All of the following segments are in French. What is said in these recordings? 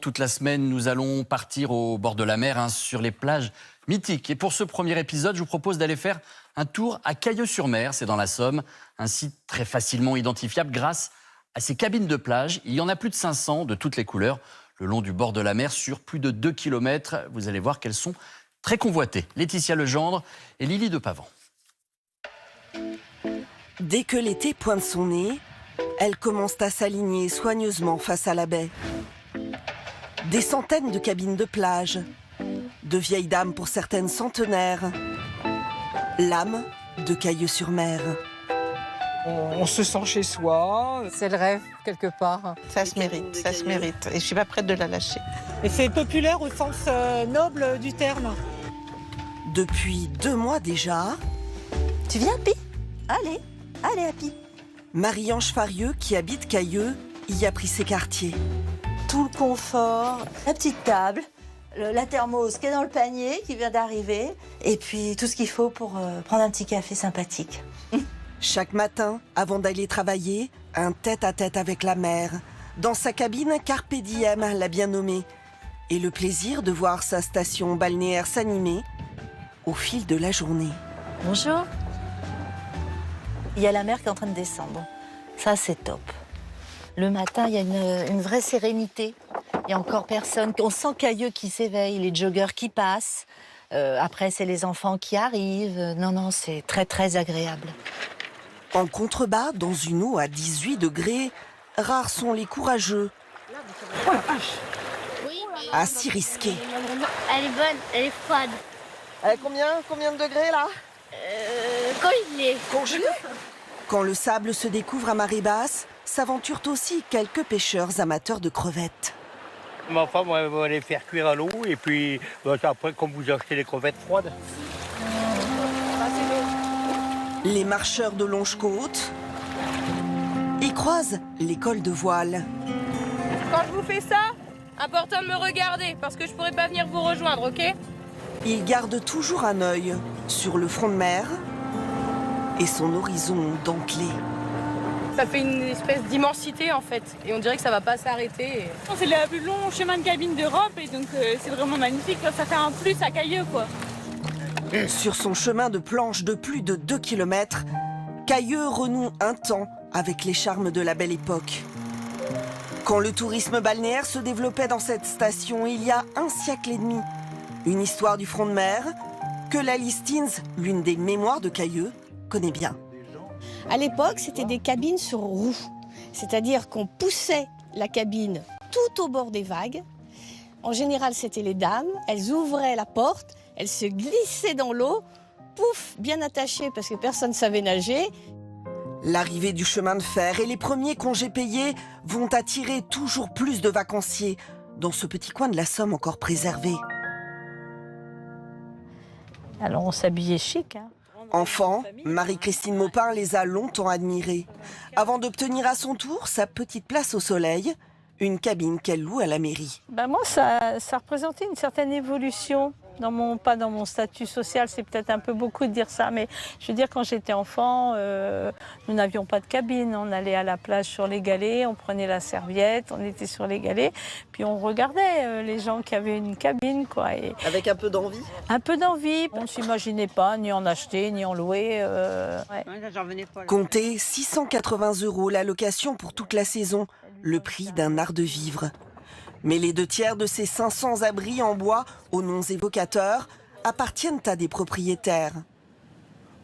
Toute la semaine, nous allons partir au bord de la mer, sur les plages mythiques. Et pour ce premier épisode, je vous propose d'aller faire un tour à Cailleux-sur-Mer, c'est dans la Somme, un site très facilement identifiable grâce à ces cabines de plage. Il y en a plus de 500 de toutes les couleurs, le long du bord de la mer, sur plus de 2 km. Vous allez voir qu'elles sont très convoitées. Laetitia Legendre et Lily de Pavan. Dès que l'été pointe son nez, elles commencent à s'aligner soigneusement face à la baie. Des centaines de cabines de plage, de vieilles dames pour certaines centenaires, l'âme de Cailleux-sur-Mer. On se sent chez soi. C'est le rêve, quelque part. Ça se mérite, ça se mérite. Et je suis pas prête de la lâcher. Et c'est populaire au sens noble du terme. Depuis 2 mois déjà, Tu viens, Happy ? Allez, Happy. Marie-Ange Farieux, qui habite Cailleux, y a pris ses quartiers. Tout le confort, la petite table, la thermos qui est dans le panier, qui vient d'arriver, et puis tout ce qu'il faut pour prendre un petit café sympathique. Chaque matin, avant d'aller travailler, un tête-à-tête avec la mer. Dans sa cabine, Carpe Diem l'a bien nommée. Et le plaisir de voir sa station balnéaire s'animer au fil de la journée. Bonjour. Il y a la mer qui est en train de descendre. Ça, c'est top. Le matin, il y a une vraie sérénité. Il n'y a encore personne. On sent Cailleux qui s'éveille, les joggeurs qui passent. Après, c'est les enfants qui arrivent. Non, c'est très, très agréable. En contrebas, dans une eau à 18 degrés, rares sont les courageux à s'y risquer. Elle est bonne, elle est froide. Combien de degrés là? Congelée. Quand le sable se découvre à marée basse, s'aventurent aussi quelques pêcheurs amateurs de crevettes. Ma femme elle va les faire cuire à l'eau et puis après, comme vous achetez les crevettes froides. Les marcheurs de longe-côte y croisent l'école de voile. Quand je vous fais ça, important de me regarder parce que je pourrais pas venir vous rejoindre, ok? Ils gardent toujours un œil sur le front de mer et son horizon dentelé. Ça fait une espèce d'immensité en fait et on dirait que ça va pas s'arrêter. C'est le plus long chemin de cabine d'Europe et donc c'est vraiment magnifique. Ça fait un plus à Cailleux, quoi. Sur son chemin de planche de plus de 2 km, Cailleux renoue un temps avec les charmes de la belle époque. Quand le tourisme balnéaire se développait dans cette station il y a 1 siècle et demi, une histoire du front de mer que la Listines, l'une des mémoires de Cailleux, connaît bien. À l'époque, c'était des cabines sur roues, c'est-à-dire qu'on poussait la cabine tout au bord des vagues. En général, c'était les dames, elles ouvraient la porte, elles se glissaient dans l'eau, pouf, bien attachées parce que personne ne savait nager. L'arrivée du chemin de fer et les premiers congés payés vont attirer toujours plus de vacanciers dans ce petit coin de la Somme encore préservé. Alors on s'habillait chic, hein. Enfant, Marie-Christine Maupin les a longtemps admirés, avant d'obtenir à son tour sa petite place au soleil, une cabine qu'elle loue à la mairie. Moi, ça représentait une certaine évolution. Pas dans mon statut social, c'est peut-être un peu beaucoup de dire ça, mais je veux dire, quand j'étais enfant, nous n'avions pas de cabine. On allait à la plage sur les galets, on prenait la serviette, on était sur les galets, puis on regardait les gens qui avaient une cabine, quoi. Et Avec un peu d'envie? un peu d'envie. On ne s'imaginait pas ni en acheter, ni en louer. Comptez 680 € la location pour toute la saison, le prix d'un art de vivre. Mais les 2 tiers de ces 500 abris en bois aux noms évocateurs appartiennent à des propriétaires.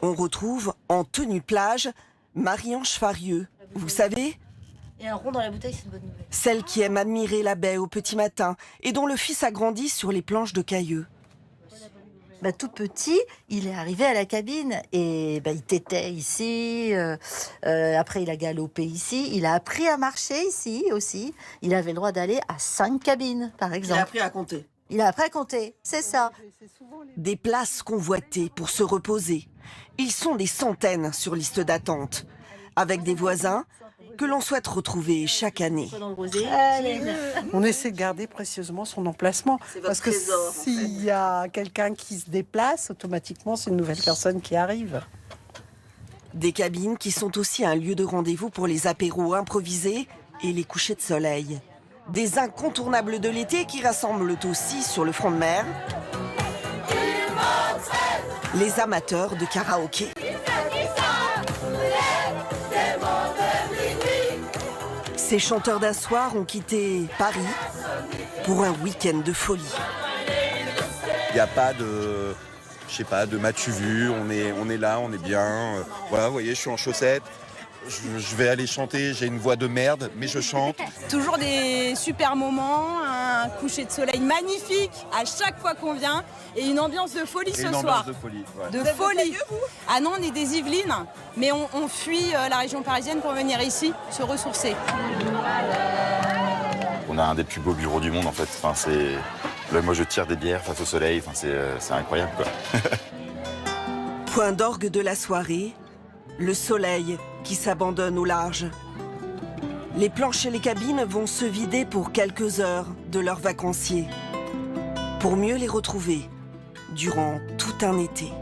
On retrouve en tenue plage Marie-Ange Farieux. Vous savez, Et un rond dans la bouteille, c'est une bonne nouvelle. celle qui aime admirer la baie au petit matin et dont le fils a grandi sur les planches de Cailleux. Tout petit, il est arrivé à la cabine et il tétait ici. Après, il a galopé ici. Il a appris à marcher ici aussi. Il avait le droit d'aller à 5 cabines, par exemple. Il a appris à compter. Il a appris à compter, c'est ça. Des places convoitées pour se reposer. Ils sont des centaines sur liste d'attente, avec des voisins que l'on souhaite retrouver chaque année. On essaie de garder précieusement son emplacement. Parce que s'il y a quelqu'un qui se déplace, automatiquement, c'est une nouvelle personne qui arrive. Des cabines qui sont aussi un lieu de rendez-vous pour les apéros improvisés et les couchers de soleil. Des incontournables de l'été qui rassemblent aussi sur le front de mer les amateurs de karaoké. Ces chanteurs d'un soir ont quitté Paris pour un week-end de folie. Il n'y a pas de, de m'as-tu vu, on est là, on est bien. Voilà, vous voyez, je suis en chaussettes. Je vais aller chanter, j'ai une voix de merde, mais je chante. Toujours des super moments, un coucher de soleil magnifique à chaque fois qu'on vient et une ambiance de folie ce soir. De folie, ouais. De folie. Ah non, on est des Yvelines, mais on fuit la région parisienne pour venir ici se ressourcer. On a un des plus beaux bureaux du monde en fait. Enfin, là, moi je tire des bières face au soleil, enfin, c'est incroyable quoi. Point d'orgue de la soirée, le soleil qui s'abandonne au large. Les planches et les cabines vont se vider pour quelques heures de leurs vacanciers, pour mieux les retrouver durant tout un été.